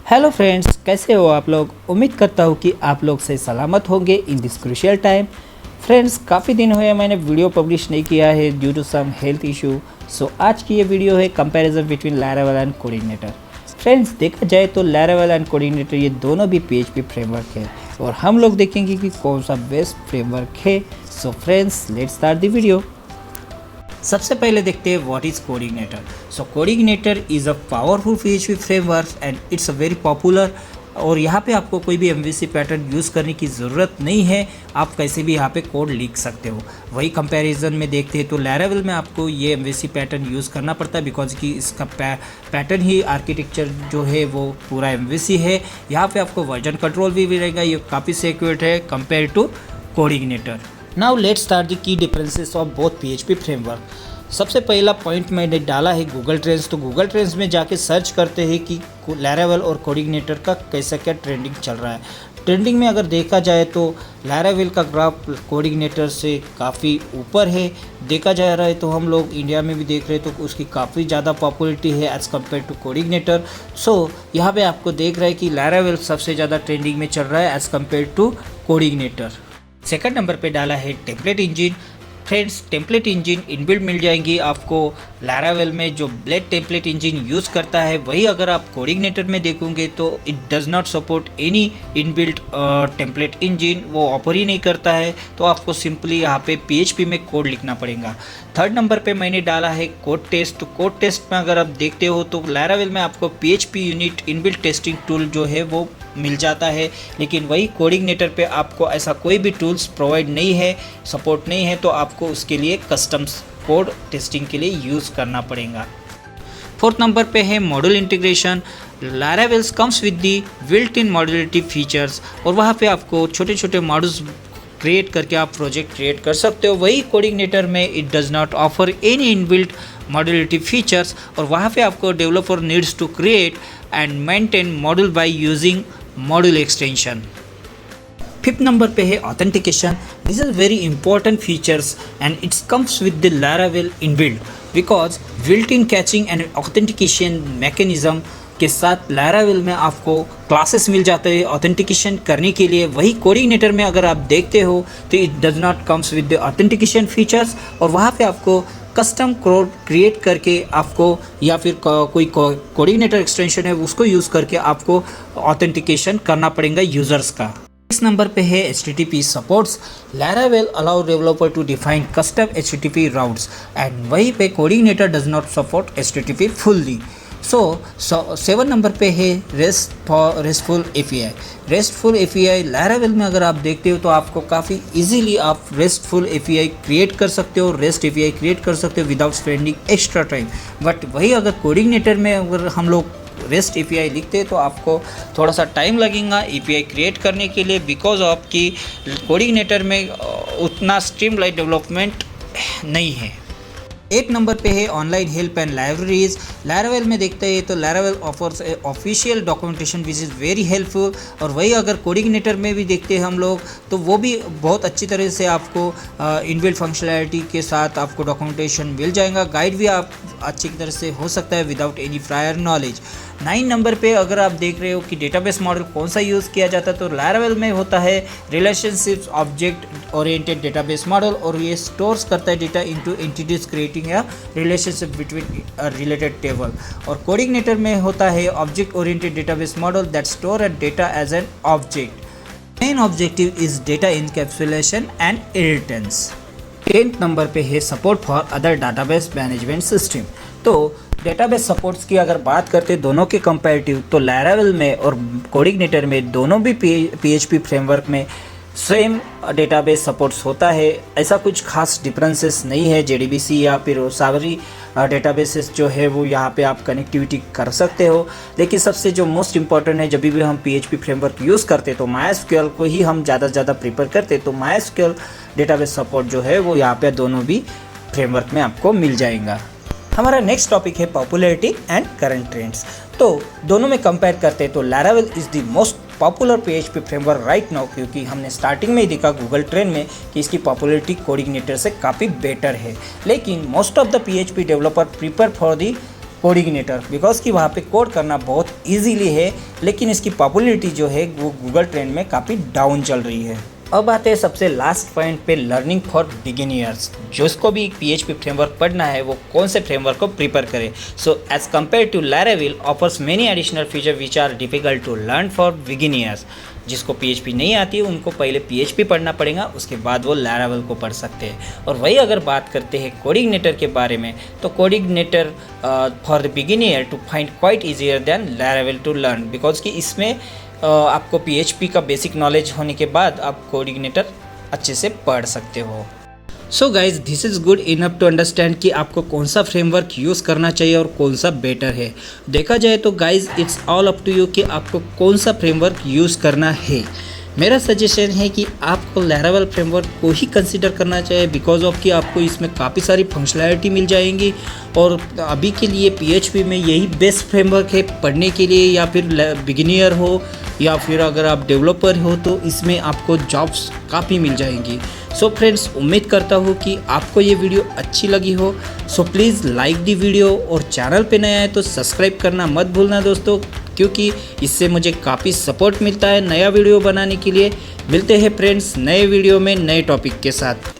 Hello friends, कैसे हो आप लोग। उम्मीद करता हूँ कि आप लोग से सलामत होंगे in this crucial time. Friends, काफ़ी दिन हुए मैंने वीडियो पब्लिश नहीं किया है due to some health issue. So आज की ये वीडियो है comparison between Laravel and CodeIgniter. Friends, देखा जाए तो Laravel एंड कोडिग्नेटर ये दोनों भी PHP फ्रेमवर्क है और हम लोग देखेंगे कि कौन सा बेस्ट फ्रेमवर्क है। So friends, let's start the video. सबसे पहले देखते हैं what is कोडिग्नेटर। So कोडिग्नेटर is a powerful PHP framework and it's a very popular. और यहाँ पे आपको कोई भी MVC पैटर्न यूज़ करने की ज़रूरत नहीं है, आप कैसे भी यहाँ पे कोड लिख सकते हो। वही कंपैरिजन में देखते हैं तो Laravel में आपको ये MVC पैटर्न यूज़ करना पड़ता है बिकॉज कि इसका पैटर्न ही आर्किटेक्चर जो है वो पूरा MVC है। यहाँ पे आपको वर्जन कंट्रोल भी मिलेगा, ये काफ़ी सिक्योर है compare to CodeIgniter. Now let's start the key differences of both PHP framework. सबसे पहला पॉइंट मैंने डाला है गूगल ट्रेंड्स। तो गूगल ट्रेंड्स में जाके सर्च करते हैं कि Laravel और कोडिग्नेटर का कैसा क्या ट्रेंडिंग चल रहा है। ट्रेंडिंग में अगर देखा जाए तो Laravel का ग्राफ कोडिग्नेटर से काफ़ी ऊपर है। देखा जा रहा है तो हम लोग इंडिया में भी देख रहे हैं तो उसकी काफ़ी ज़्यादा पॉपुलरिटी है एज़ कम्पेयर टू कोडिग्नेटर। सो यहाँ पे आपको देख रहा है कि Laravel सबसे ज़्यादा ट्रेंडिंग में चल रहा है as compare to CodeIgniter. Second number पे डाला है template engine. Friends, template engine inbuilt मिल जाएंगी आपको Laravel में जो ब्लेड टेम्पलेट इंजन यूज़ करता है। वही अगर आप कोडिग्नेटर में देखोगे तो it does not support any inbuilt template engine, वो ऑफर ही नहीं करता है। तो आपको सिंपली यहाँ पे PHP में कोड लिखना पड़ेगा। थर्ड नंबर पे मैंने डाला है कोड टेस्ट। तो कोड टेस्ट में अगर आप देखते हो तो Laravel में आपको PHPUnit इनबिल्ट टेस्टिंग टूल जो है वो मिल जाता है, लेकिन वही कोडिग्नेटर पे आपको ऐसा कोई भी टूल्स प्रोवाइड नहीं है, सपोर्ट नहीं है। तो आपको उसके लिए कस्टम कोड टेस्टिंग के लिए यूज़ करना पड़ेगा। फोर्थ नंबर पे है module integration. Laravel comes with the built in modularity features और वहाँ पे आपको छोटे छोटे मॉड्यूल्स क्रिएट करके आप प्रोजेक्ट क्रिएट कर सकते हो। वही कोडिग्नेटर में it does not offer any inbuilt modularity features और वहाँ पे आपको developer needs to create and maintain module by using module extension. Fifth number पे है authentication. This is very important features and it's comes with the Laravel inbuilt because built in caching and authentication mechanism के साथ Laravel में आपको classes मिल जाते हैं authentication करने के लिए। वही कोडिग्नेटर में अगर आप देखते हो तो it does not comes with the authentication features और वहाँ पे आपको कस्टम कोड क्रिएट करके आपको या फिर कोई कोडिग्नेटर एक्सटेंशन है उसको यूज़ करके आपको ऑथेंटिकेशन करना पड़ेगा यूज़र्स का। इस नंबर पे है HTTP supports. Laravel allow developer to define custom HTTP routes and वहीं पे CodeIgniter does not support HTTP fully. So 7 number पे है restful API। Restful API Laravel में अगर आप देखते हो तो आपको काफ़ी इजीली आप रेस्टफुल API क्रिएट कर सकते हो, रेस्ट API क्रिएट कर सकते हो without spending extra time. But वही अगर कोडिग्नेटर में अगर हम लोग रेस्ट API लिखते हैं तो आपको थोड़ा सा टाइम लगेगा API क्रिएट करने के लिए बिकॉज ऑफ कि कोडिग्नेटर में उतना स्ट्रीमलाइंड डेवलपमेंट नहीं है। 8 नंबर पे है online help and libraries. Laravel में देखते हैं तो Laravel offers official documentation which is very helpful और वही अगर कोडिग्नेटर में भी देखते हैं हम लोग तो वो भी बहुत अच्छी तरह से आपको इनबिल्ट फंक्शनैलिटी के साथ आपको डॉक्यूमेंटेशन मिल जाएगा। गाइड भी आप अच्छी तरह से हो सकता है without any prior knowledge. 9 number पे अगर आप देख रहे हो कि डेटाबेस मॉडल कौन सा यूज़ किया जाता है तो Laravel में होता है relationships object oriented database model और ये स्टोर्स करता है डेटा इनटू एंटिटीज क्रिएटिंग या रिलेशनशिप बिटवीन रिलेटेड टेबल। और कोडिग्नेटर में होता है object oriented database model that store at data as an object. Main objective is data encapsulation and inheritance. 10th number पे है support for other database management system. तो database supports की अगर बात करते दोनों के कंपैरेटिव तो Laravel में और कोडिग्नेटर में दोनों भी PHP फ्रेमवर्क में सेम डेटाबेस सपोर्ट्स होता है। ऐसा कुछ खास डिफरेंसेस नहीं है। JDBC या फिर सागरी डेटाबेसेस जो है वो यहाँ पे आप कनेक्टिविटी कर सकते हो, लेकिन सबसे जो मोस्ट इम्पॉर्टेंट है जब भी हम PHP फ्रेमवर्क यूज़ करते तो MySQL को ही हम ज़्यादा से ज़्यादा प्रीफर करते। तो MySQL डेटाबेस सपोर्ट जो है वो यहाँ पे दोनों भी फ्रेमवर्क में आपको मिल जाएगा। हमारा नेक्स्ट टॉपिक है पॉपुलैरिटी एंड करंट ट्रेंड्स। तो दोनों में कंपेयर करते हैं तो Laravel is the most popular PHP framework right now, क्योंकि हमने स्टार्टिंग में ही देखा गूगल ट्रेंड में कि इसकी पॉपुलैरिटी कोडिग्नेटर से काफ़ी बेटर है। लेकिन most of the PHP developer prepare for the कोडिग्नेटर because कि वहाँ पे कोड करना बहुत इजीली है, लेकिन इसकी पॉपुलैरिटी जो है वो गूगल ट्रेंड में काफ़ी डाउन चल रही है। अब आते हैं सबसे लास्ट पॉइंट पे, लर्निंग फॉर बिगिनियर्स। जिसको भी PHP फ्रेमवर्क पढ़ना है वो कौन से फ्रेमवर्क को प्रिपेयर करे। So as compare to Laravel offers many additional feature which are difficult to learn for beginners. जिसको PHP नहीं आती है उनको पहले PHP पढ़ना पड़ेगा, उसके बाद वो Laravel को पढ़ सकते हैं। और वही अगर बात करते हैं कोडिग्नेटर के बारे में, तो CodeIgniter for the beginner to find quite easier than Laravel to learn, because कि इसमें आपको PHP का बेसिक नॉलेज होने के बाद आप कोडिग्नेटर अच्छे से पढ़ सकते हो। So guys this is good enough to understand कि आपको कौन सा फ्रेमवर्क यूज़ करना चाहिए और कौन सा बेटर है। देखा जाए तो guys it's all up to you कि आपको कौन सा फ्रेमवर्क यूज़ करना है। मेरा सजेशन है कि आपको Laravel फ्रेमवर्क को ही कंसिडर करना चाहिए, बिकॉज ऑफ कि आपको इसमें काफ़ी सारी फंक्शनैलिटी मिल जाएंगी। और अभी के लिए PHP में यही बेस्ट फ्रेमवर्क है पढ़ने के लिए, या फिर बिगिनियर हो या फिर अगर आप डेवलपर हो तो इसमें आपको जॉब्स काफ़ी मिल जाएंगी। सो फ्रेंड्स, उम्मीद करता हूँ कि आपको ये वीडियो अच्छी लगी हो। So please like the video, और चैनल पे नया है तो सब्सक्राइब करना मत भूलना दोस्तों, क्योंकि इससे मुझे काफ़ी सपोर्ट मिलता है नया वीडियो बनाने के लिए। मिलते हैं फ्रेंड्स नए वीडियो में नए टॉपिक के साथ।